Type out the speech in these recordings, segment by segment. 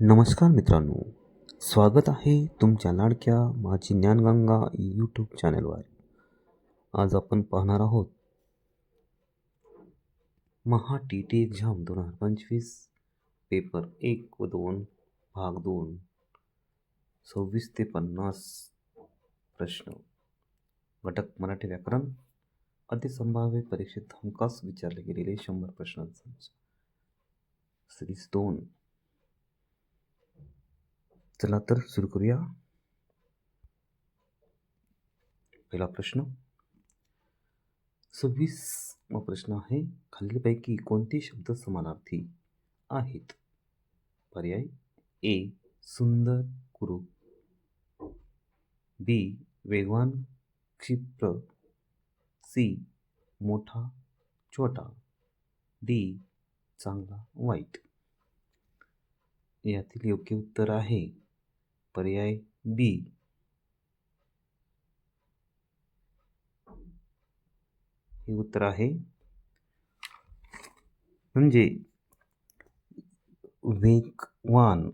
नमस्कार मित्रांनो, स्वागत आहे तुमच्या लाडक्या माझी ज्ञानगंगा यूट्यूब चॅनलवर. आज आपण पाहणार आहोत महा टी टी एक्झाम 2025 पेपर 1 व 2 भाग 2 26 ते 50 प्रश्न. घटक मराठी व्याकरण अतिसंभाव्य परीक्षेत हमखास विचारले गेलेले 100 प्रश्नांचा सिरीज 2. चला तर सुरू करूया. पहिला प्रश्न 26वा प्रश्न आहे, खालीलपैकी कोणते शब्द समानार्थी आहेत? पर्याय ए सुंदर कुरूप, बी वेगवान क्षिप्र, सी मोठा छोटा, डी चांगला वाईट. यातील योग्य उत्तर आहे पर्याय बी. हे उत्तर आहे. म्हणजे वेगवान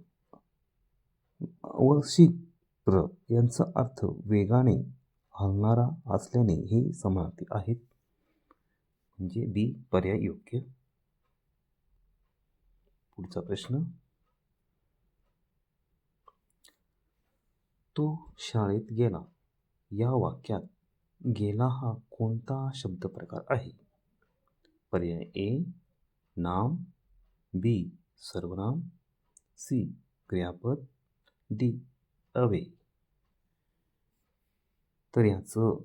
व क्षिप्र यांचा अर्थ वेगाने हलणारा असल्याने हे समानार्थी आहेत. म्हणजे बी पर्याय योग्य. पुढचा प्रश्न, तो शाळेत गेला या वाक्यात गेला हा कोणता शब्द प्रकार आहे? पर्याय ए नाम, बी सर्वनाम, सी क्रियापद, डी अव्यय. तर याचं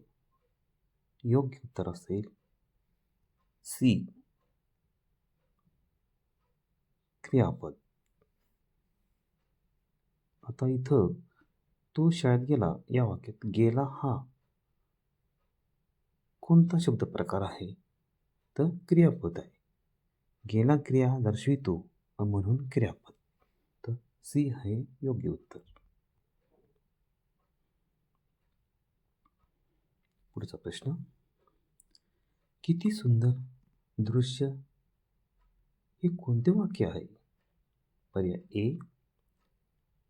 योग्य उत्तर असेल सी क्रियापद. आता इथं तो शाळेत गेला या वाक्यात गेला हा कोणता शब्द प्रकार आहे? तर क्रियापद आहे. गेला क्रिया दर्शवितो म्हणून क्रियापद. तर सी हे योग्य उत्तर. पुढचा प्रश्न, किती सुंदर दृश्य हे कोणते वाक्य आहे? पर्याय ए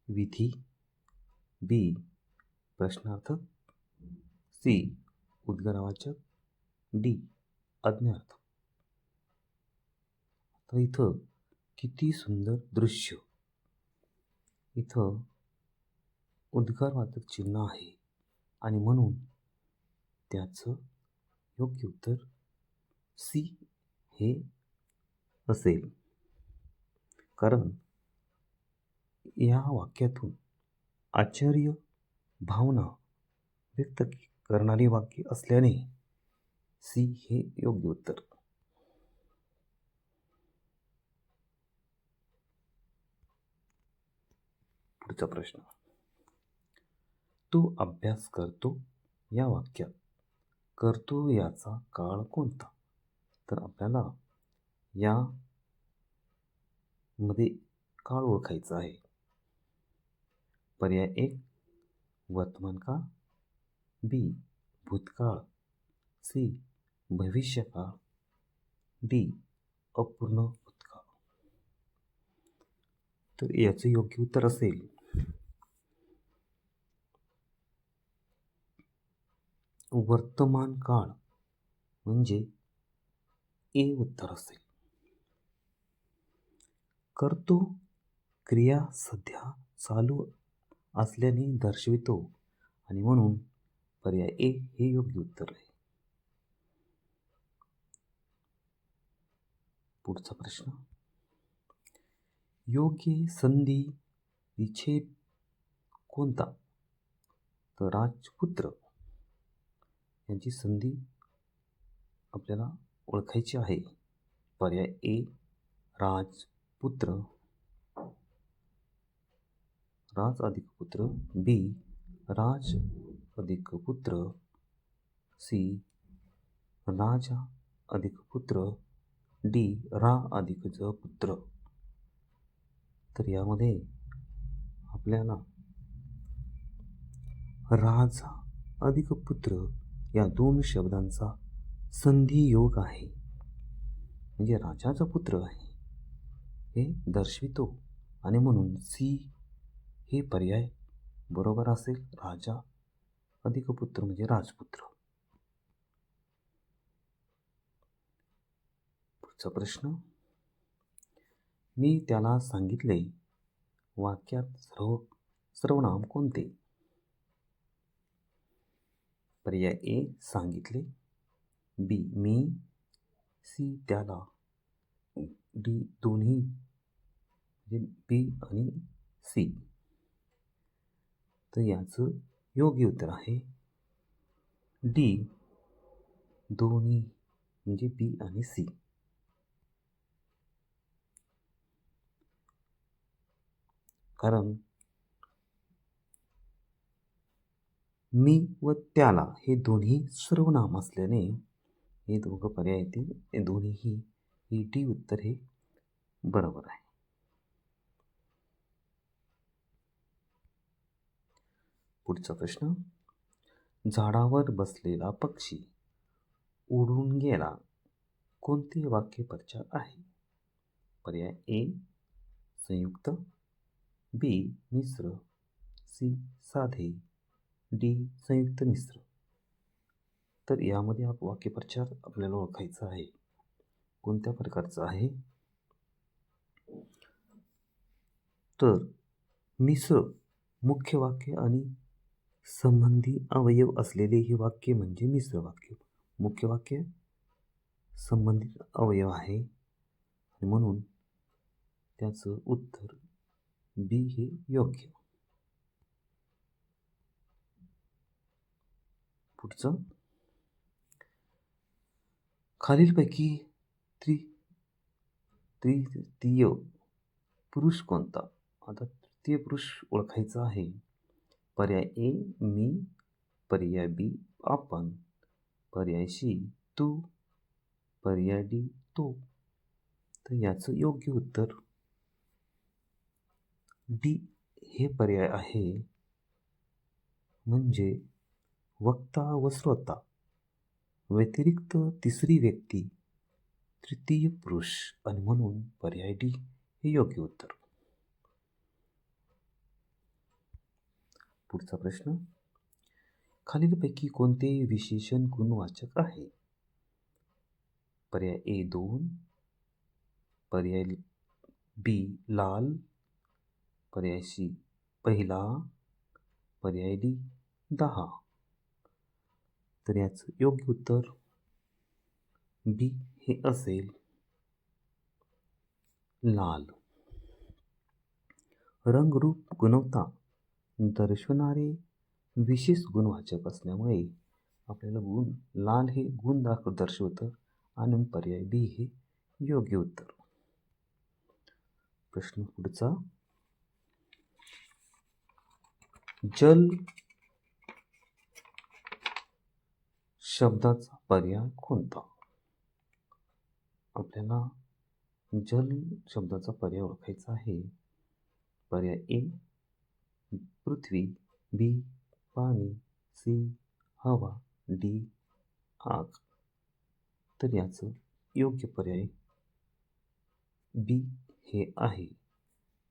विधी, बी प्रश्नार्थक, सी उद्गारवाचक, डी आज्ञार्थक. तर इथं किती सुंदर दृश्य, इथं उद्गारवाचक चिन्ह आहे आणि म्हणून त्याचं योग्य उत्तर सी हे असेल. कारण या वाक्यातून आश्चर्य भावना व्यक्त करणारी वाक्य असल्याने सी हे योग्य उत्तर. पुढचा प्रश्न, तो अभ्यास करतो या वाक्यात करतो याचा काळ कोणता? तर आपल्याला या मध्ये काळ ओळखायचा आहे. पर्याय एक वर्तमान काळ, बी भूतकाळ, सी भविष्यकाळ, डी अपूर्ण भूतकाळ. तर याचे योग्य उत्तर असेल वर्तमान काळ, म्हणजे ए उत्तर असेल. करतो क्रिया सध्या चालू असल्याने दर्शवितो आणि म्हणून पर्याय ए हे योग्य उत्तर आहे. पुढचा प्रश्न, योग्य संधी विच्छेद कोणता? तर राजपुत्र यांची संधी आपल्याला ओळखायची आहे. पर्याय ए राजपुत्र, राज अधिक पुत्र, बी राज अधिक पुत्र, सी राजा अधिक पुत्र, डी रा अधिक ज पुत्र. तर यामध्ये आपल्याला राजा अधिक पुत्र या दोन शब्दांचा संधी योग आहे. म्हणजे राजाचा पुत्र आहे हे दर्शवितो आणि म्हणून सी हे पर्याय बरोबर असेल. राजा अधिक पुत्र म्हणजे राजपुत्र. पुढचा प्रश्न, मी त्याला सांगितले वाक्यात सर्वनाम कोणते? पर्याय ए सांगितले, बी मी, सी त्याला, डी दोन्ही म्हणजे बी आणि सी. तर याचं योग्य उत्तर आहे डी दोन्ही म्हणजे बी आणि सी. कारण मी व त्याला हे दोन्ही सर्वनाम असल्याने हे दोघं पर्याय येतील. हे दोन्हीही ही डी उत्तर हे बरोबर आहे. पुढचा प्रश्न, झाडावर बसलेला पक्षी उडून गेला कोणते वाक्य प्रचार आहे? पर्याय ए संयुक्त, बी मिश्र, सी साधे, डी संयुक्त मिश्र. तर यामध्ये वाक्यप्रचार आपल्याला ओळखायचा आहे. कोणत्या प्रकारचा आहे? तर मिश्र मुख्य वाक्य आणि संबंधी अवयव असलेले हे वाक्य म्हणजे मिश्र वाक्य. मुख्य वाक्य संबंधित अवयव आहे आणि म्हणून त्याचं उत्तर बी हे योग्य. पुढचं, खालीलपैकी तृतीय पुरुष कोणता? आता तृतीय पुरुष ओळखायचा आहे. पर्याय ए मी, पर्याय बी आपण, पर्याय सी तू, पर्याय डी तो. तर याचं योग्य उत्तर डी हे पर्याय आहे. म्हणजे वक्ता व श्रोता व्यतिरिक्त तिसरी व्यक्ती तृतीय पुरुष आणि म्हणून पर्याय डी हे योग्य उत्तर. पुढचा प्रश्न, खालीलपैकी कोणते विशेषण गुणवाचक आहे? पर्याय ए 2, पर्याय बी लाल, पर्याय सी पहिला, पर्याय डी 10. तर याचं योग्य उत्तर बी हे असेल लाल. रंगरूप गुणवत्ता दर्शवणारे विशेष गुणवाचक असल्यामुळे आपल्याला लाल हे गुण दर्शवतं आणि पर्याय बी हे योग्य उत्तर. प्रश्न पुढचा, जल शब्दाचा पर्याय कोणता? आपल्याला जल शब्दाचा पर्याय ओळखायचा आहे. पर्याय ए पृथ्वी, बी पाणी, सी हवा, डी आग. तर याचं योग्य पर्याय बी हे आहे.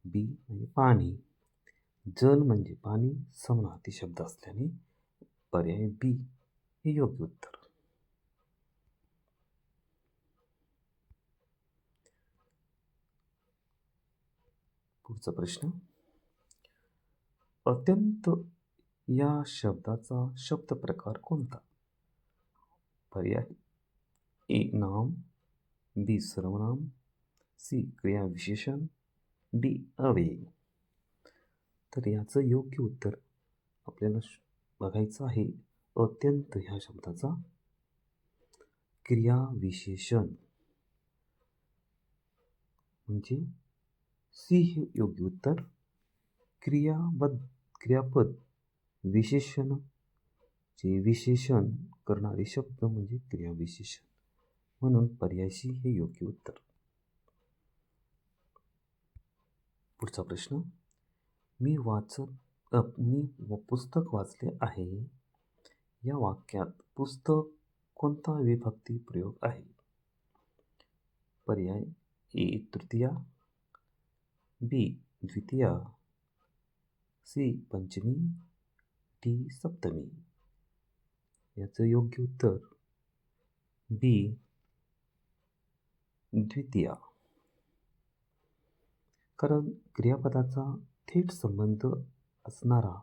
बी म्हणजे पाणी. जल म्हणजे पाणी समानार्थी शब्द असल्याने पर्याय बी हे योग्य उत्तर. पुढचा प्रश्न, अत्यंत या शब्दाचा शब्द प्रकार कोणता? पर्याय ए नाम, बी सर्वनाम, सी क्रियाविशेषण, डी अव्यय. तर याचं योग्य उत्तर आपल्याला बघायचं आहे. अत्यंत ह्या शब्दाचा क्रियाविशेषण म्हणजे सी हे योग्य उत्तर. क्रियापद विशेषण जे विशेषण करणारे शब्द म्हणजे क्रियाविशेषण म्हणून पर्याय सी हे योग्य उत्तर. पुढचा प्रश्न, मी पुस्तक वाचले आहे या वाक्यात पुस्तक कोणता विभक्ती प्रयोग आहे? पर्याय ए तृतीया, बी द्वितीया, सी पंचमी, डी सप्तमी. याचं योग्य उत्तर बी द्वितीया. कारण क्रियापदाचा थेट संबंध असणारा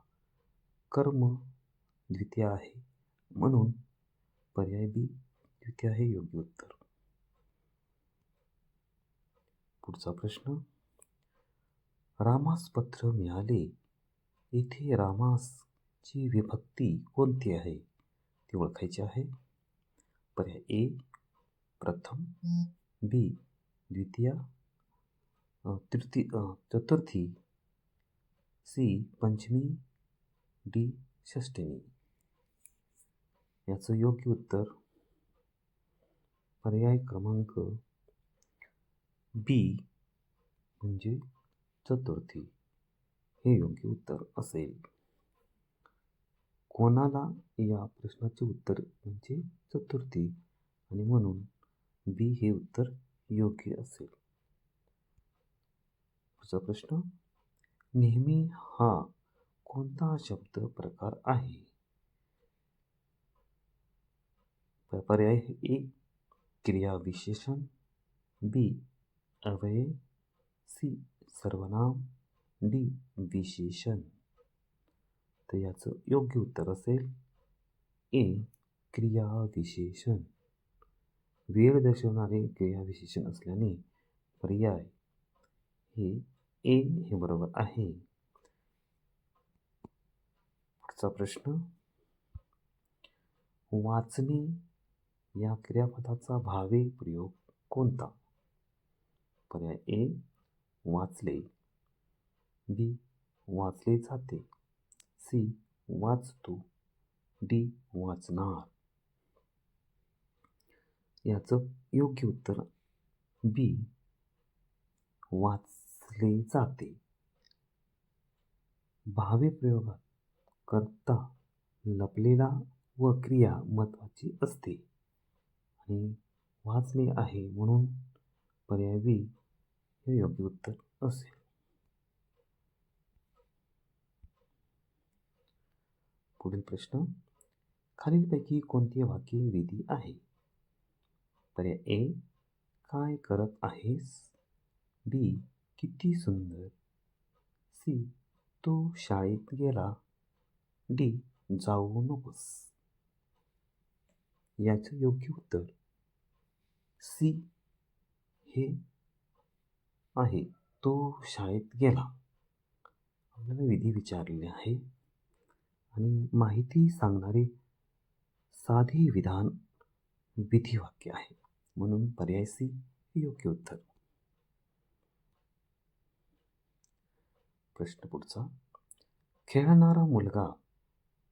कर्म द्वितीया आहे, म्हणून पर्याय बी द्वितीया हे योग्य उत्तर. पुढचा प्रश्न, रामास पत्र मिळाले येथे रामासची विभक्ती कोणती आहे ती ओळखायची आहे. पर्याय ए प्रथम, बी द्वितीया, चतुर्थी, सी पंचमी, डी षष्टमी. याचं योग्य उत्तर पर्याय क्रमांक बी म्हणजे चतुर्थी हे योग्य उत्तर असेल. कोणाला या प्रश्नाचे उत्तर म्हणजे चतुर्थी आणि म्हणून बी हे उत्तर योग्य असेल. पुढचा प्रश्न, नेहमी हा कोणता शब्द प्रकार आहे. पर्याय ए क्रिया विशेषण, बी अव्यय, सी सर्वनाम, डी विशेषण. तर याचं योग्य उत्तर असेल ए क्रिया विशेषण. वेळ दर्शवणारे क्रिया विशेषण असल्याने पर्याय हे ए हे बरोबर आहे. पुढचा प्रश्न, वाचणे या क्रियापदाचा भावे प्रयोग कोणता. पर्याय ए वाचले, बी वाचले जाते, सी वाचतो, डी वाचणार. याचं योग्य उत्तर बी वाचले जाते. भावे प्रयोगात कर्ता लपलेला व क्रिया महत्त्वाची असते आणि वाचणे आहे म्हणून पर्याय बी हे योग्य उत्तर असेल. पुढील प्रश्न, खालीलपैकी कोणते वाक्य विधी आहे. पर्याय ए काय करत आहेस, बी किती सुंदर, सी तो शाळेत गेला, डी जाऊ नकोस. याचं योग्य उत्तर सी हे आहे, तो शाळेत गेला. आपल्याला विधी विचारलेले आहे आणि माहिती सांगणारे साधे विधान विधी वाक्य आहे म्हणून पर्याय सी हे योग्य उत्तर. प्रश्न पुढचा, खेळणारा मुलगा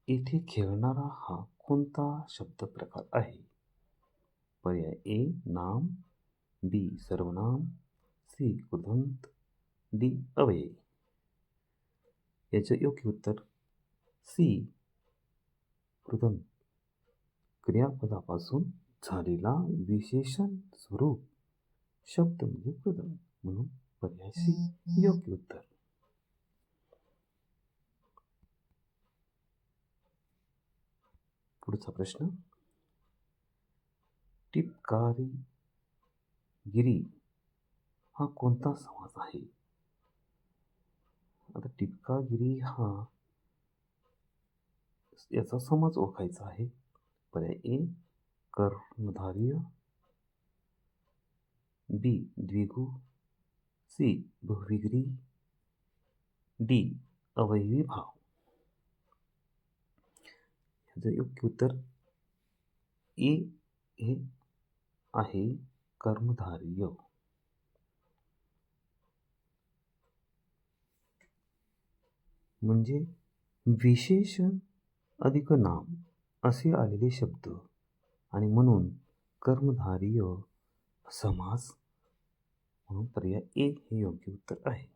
येथे खेळणारा हा कोणता शब्द प्रकार आहे. पर्याय ए नाम, बी सर्वनाम, सी कृदंत, डी अव्यय. याचे योग्य उत्तर सी कृदंत. क्रियापदापासून झालेला विशेषण स्वरूप शब्द म्हणजे कृदंत म्हणून पर्याय सी योग्य उत्तर. पुढचा प्रश्न, टिपकारी गिरी हा कोणता समास आहे. आता टिपकागिरी हा याचा समास ओळखायचा आहे. पर्याय ए कर्मधारय, बी द्विगु, सी बहुविग्री, डी अवयवी भाव. याचं योग्य उत्तर ए हे आहे कर्मधारय. म्हणजे विशेषण अधिक नाम असे आलेले शब्द आणि म्हणून कर्मधारय समास म्हणून पर्याय ए हे योग्य उत्तर आहे.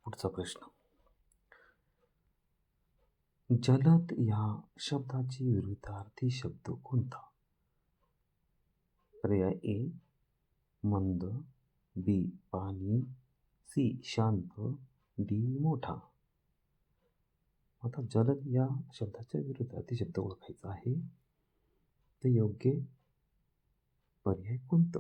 पुढचा प्रश्न, जलद या शब्दाची विरुद्धार्थी शब्द कोणता. पर्याय ए मंद, बी पाणी, सी शांत, डी मोठा. आता जलद या शब्दाच्या विरुद्धार्थी शब्द ओळखायचा आहे. तर योग्य पर्याय कोणतं?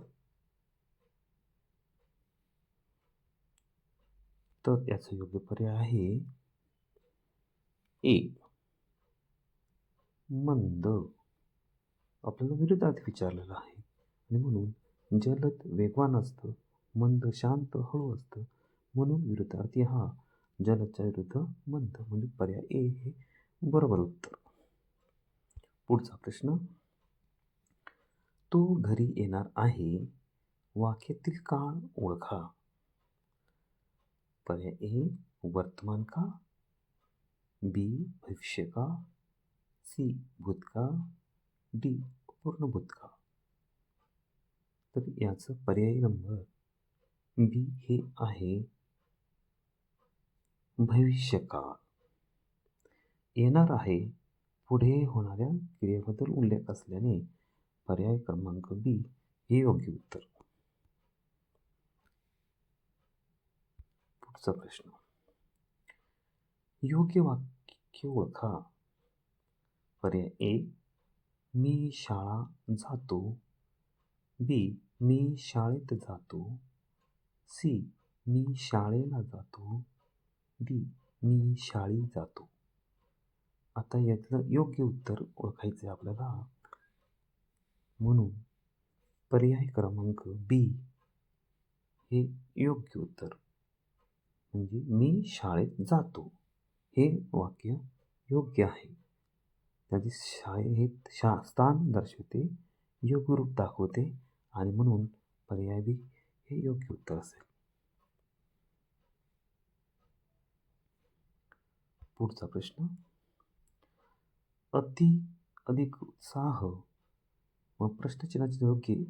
तर याचा योग्य पर्याय आहे ए मंद. आपल्याला विरुद्धार्थी विचारलेला आहे आणि म्हणून जलद वेगवान असतं, मंद शांत हळू असतं, म्हणून विरुद्धार्थी हा जलदच्या विरुद्ध मंद, म्हणजे पर्याय ए हे बरोबर उत्तर. पुढचा प्रश्न, तो घरी येणार आहे वाक्यातील काळ ओळखा. पर्याय ए वर्तमान काळ, बी भविष्यकाळ, सी भूतकाळ, डी पूर्ण भूतकाळ. तर याचं पर्याय नंबर बी हे आहे भविष्यकाळ. येणार आहे पुढे होणाऱ्या क्रियेबद्दल उल्लेख असल्याने पर्याय क्रमांक बी हे योग्य उत्तर. पुढचा प्रश्न, योग्य वाक्य ओळखा. पर्याय ए मी शाळा जातो, बी मी शाळेत जातो, सी मी शाळेला जातो, डी मी शाळी जातो. आता यातलं योग्य उत्तर ओळखायचं आहे आपल्याला, म्हणून पर्याय क्रमांक बी हे योग्य उत्तर, म्हणजे मी शाळेत जातो हे वाक्य योग्य आहे. त्याचे शाळेत स्थान दर्शवते, योग्य रूप दाखवते आणि म्हणून पर्याय बी हे योग्य उत्तर असेल. पुढचा प्रश्न, अधिक उत्साह व प्रश्नचिन्हाची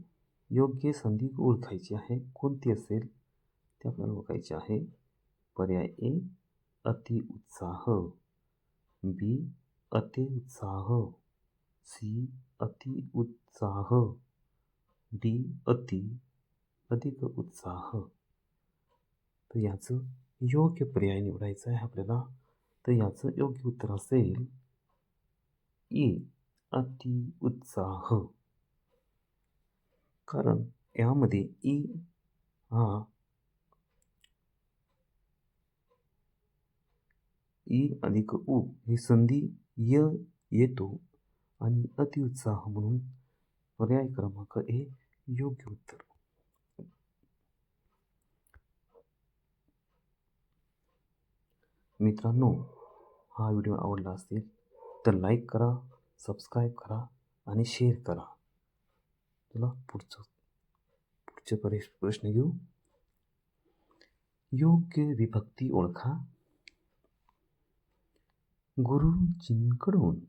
योग्य संधी ओळखायची आहे. कोणती असेल ते आपल्याला ओळखायचे आहे. पर्याय ए अति उत्साह, बी अति उत्साह, सी अति उत्साह, डी अधिक उत्साह. तर याचं योग्य पर्याय निवडायचं आहे आपल्याला. तर याचं योग्य उत्तर असेल ए अति उत्साह. कारण यामध्ये ई हा ई अधिक उ ही संधी येतो आणि अतिउत्साह, म्हणून पर्याय क्रमांक ए योग्य उत्तर. मित्रांनो, हा व्हिडिओ आवडला असेल तर लाईक करा, सबस्क्राईब करा आणि शेअर करा. चला पुढचे प्रश्न घेऊ. योग्य विभक्ती ओळखा. गुरुजींकडून.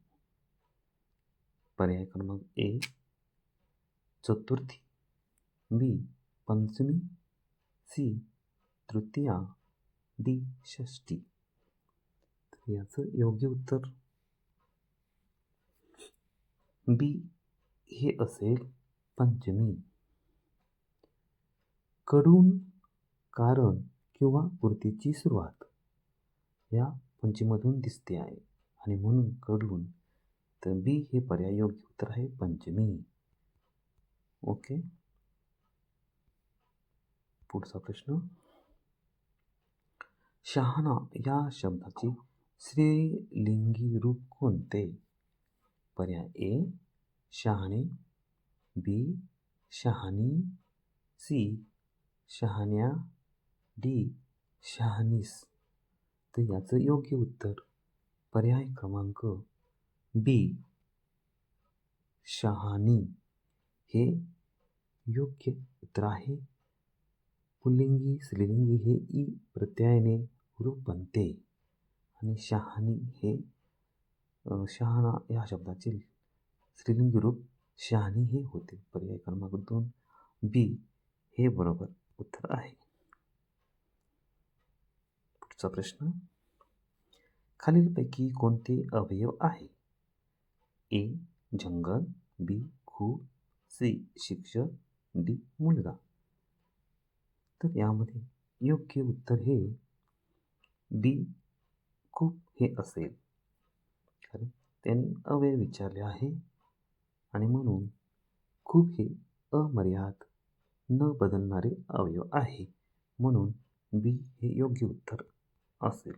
पर्याय क्रमांक ए चतुर्थी, बी पंचमी, सी तृतीया, डी षष्ठी. याचं योग्य उत्तर बी हे असेल पंचमी. कडून कारण किंवा कृतीची सुरुवात या पंचमीमधून दिसते आहे आणि म्हणून कडून. तर बी हे पर्याय योग्य उत्तर आहे पंचमी. ओके. पुढचा प्रश्न, शहाणा या शब्दाचे स्त्रीलिंगी रूप कोणते? पर्याय ए शहाणे, बी शहाणी, सी शहाण्या, डी शहाणीस. तर याचं योग्य उत्तर पर्याय क्रमांक बी शहाणी हे योग्य उत्तर आहे. पुल्लिंगी स्त्रीलिंगी हे ई प्रत्ययाने रूप बनते आणि शहाणी हे शहाणा या शब्दाचे स्त्रीलिंगी रूप शहाणी हे होते. पर्याय क्रमांक 2 बी हे बरोबर उत्तर आहे. पुढचा प्रश्न, खालीलपैकी कोणते अवयव आहे? ए जंगल, बी खूप, सी शिक्षक, डी मुलगा. तर यामध्ये योग्य उत्तर हे बी खूप हे असेल, कारण त्यांनी अव्यय विचारले आहे आणि म्हणून खूप हे अमर्याद न बदलणारे अवयव आहे, म्हणून बी हे योग्य उत्तर असेल.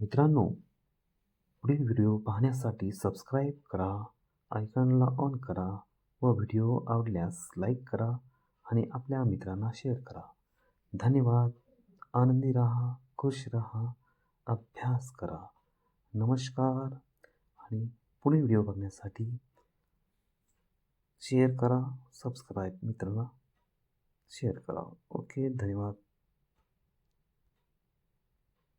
मित्रांनो, पुढील व्हिडिओ पाहण्यासाठी सबस्क्राईब करा, आयकॉनला ऑन करा व व्हिडिओ आवडल्यास लाईक करा आणि आपल्या मित्रांना शेअर करा. धन्यवाद. आनंदी राहा, खुश राहा, अभ्यास करा. नमस्कार. आणि पुढील व्हिडिओ बघण्यासाठी शेअर करा, सबस्क्राईब मित्रांना शेअर करा. ओके, धन्यवाद.